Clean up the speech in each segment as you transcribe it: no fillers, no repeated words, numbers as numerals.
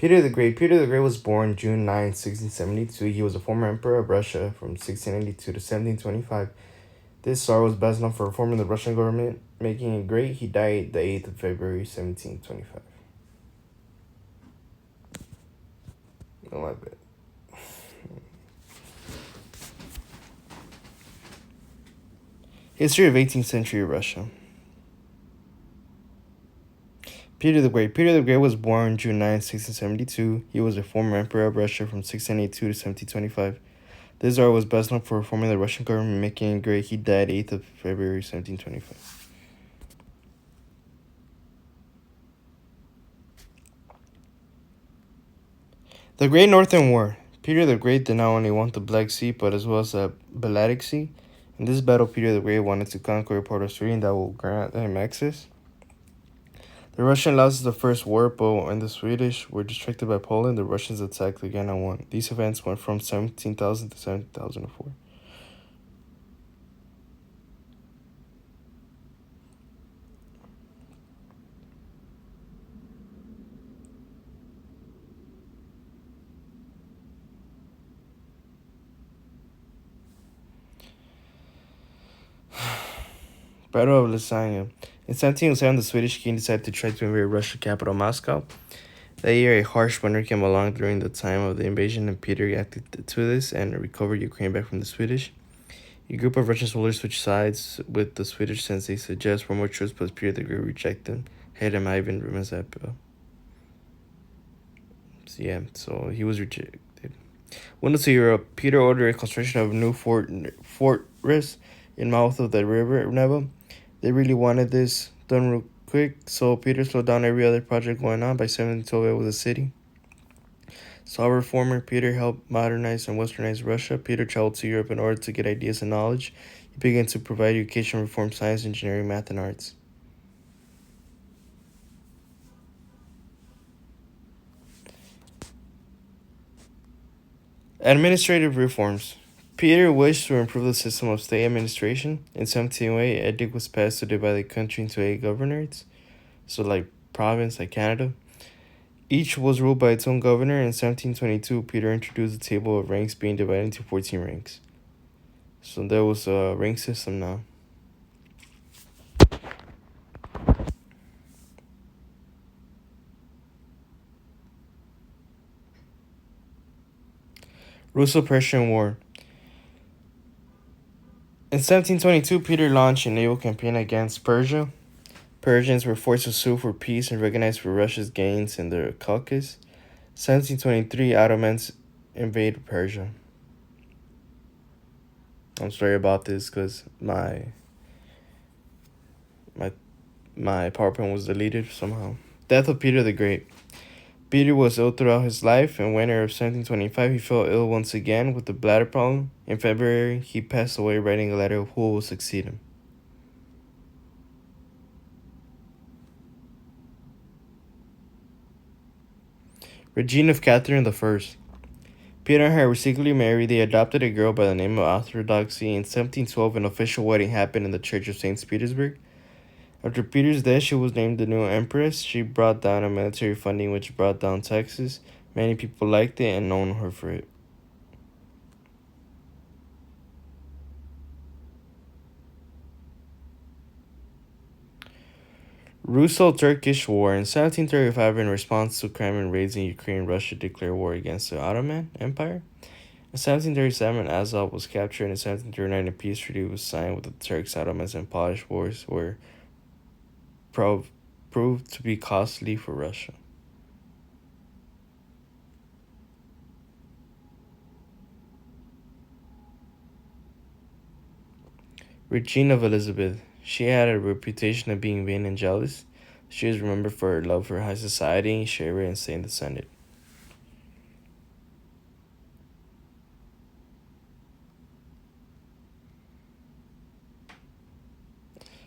Peter the Great. Peter the Great was born June 9, 1672. He was a former emperor of Russia from 1692 to 1725. This Tsar was best known for reforming the Russian government, making it great. He died the 8th of February, 1725. Oh, my bad. History of 18th century Russia. Peter the Great. Peter the Great was born June 9, 1672. He was a former emperor of Russia from 1682 to 1725. This Tsar was best known for reforming the Russian government, making it great. He died 8th of February, 1725. The Great Northern War. Peter the Great did not only want the Black Sea, but as well as the Baltic Sea. In this battle, Peter the Great wanted to conquer a part of Sweden that will grant him access. The Russian lost the first war, but when the Swedish were distracted by Poland, the Russians attacked again and won. These events went from 17,000 to 17,004. Battle of Lasagna. In 1707, the Swedish king decided to try to invade Russia's capital, Moscow. That year, a harsh winter came along during the time of the invasion, and Peter reacted to this and recovered Ukraine back from the Swedish. A group of Russian soldiers switched sides with the Swedish since they suggest for more troops, but Peter the Great rejected him, Ivan Mazeppa. So he was rejected. Windows to Europe. Peter ordered a construction of a new fortress in mouth of the river Neva. They really wanted this done real quick, so Peter slowed down every other project going on. By 1712, it was a city. So, reformer Peter helped modernize and westernize Russia. Peter traveled to Europe in order to get ideas and knowledge. He began to provide education, reform science, engineering, math, and arts. Administrative reforms. Peter wished to improve the system of state administration. In 1708, an edict was passed to divide the country into 8 governorates, so like province, like Canada. Each was ruled by its own governor. In 1722, Peter introduced the table of ranks being divided into 14 ranks. So there was a rank system now. Russo-Prussian War. In 1722, Peter launched a naval campaign against Persia. Persians were forced to sue for peace and recognized for Russia's gains in the Caucasus. 1723, Ottomans invaded Persia. I'm sorry about this because my PowerPoint was deleted somehow. Death of Peter the Great. Peter was ill throughout his life. In winter of 1725, he fell ill once again with a bladder problem. In February, he passed away writing a letter of who will succeed him. Regina of Catherine I. Peter and her were secretly married. They adopted a girl by the name of Orthodoxy. In 1712, an official wedding happened in the Church of St. Petersburg. After Peter's death, she was named the new empress. She brought down a military funding which brought down taxes. Many people liked it and known her for it. Russo-Turkish War. In 1735, in response to Kremlin raids in Ukraine, Russia declared war against the Ottoman Empire. In 1737, Azov was captured. In 1739, a peace treaty was signed with the Turks, Ottomans, and Polish wars were proved to be costly for Russia. Regina of Elizabeth. She had a reputation of being vain and jealous. She was remembered for her love for high society, chivalry, and staying in the Senate.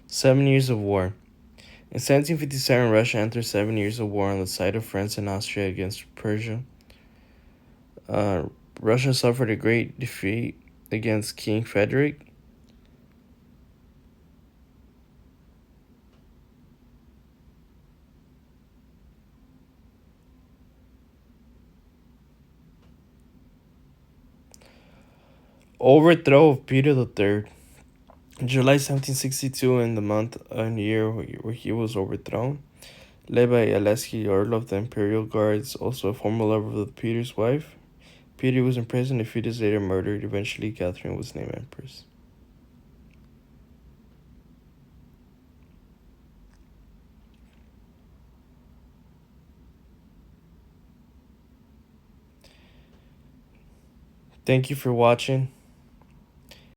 Seven Years of War. In 1757, Russia entered 7 years of war on the side of France and Austria against Persia. Russia suffered a great defeat against King Frederick. Overthrow of Peter III. July 1762, in the month and year where he was overthrown, led by Aleski, Earl of the Imperial Guards, also a former lover of Peter's wife. Peter was imprisoned, a few days later murdered. Eventually, Catherine was named empress. Thank you for watching.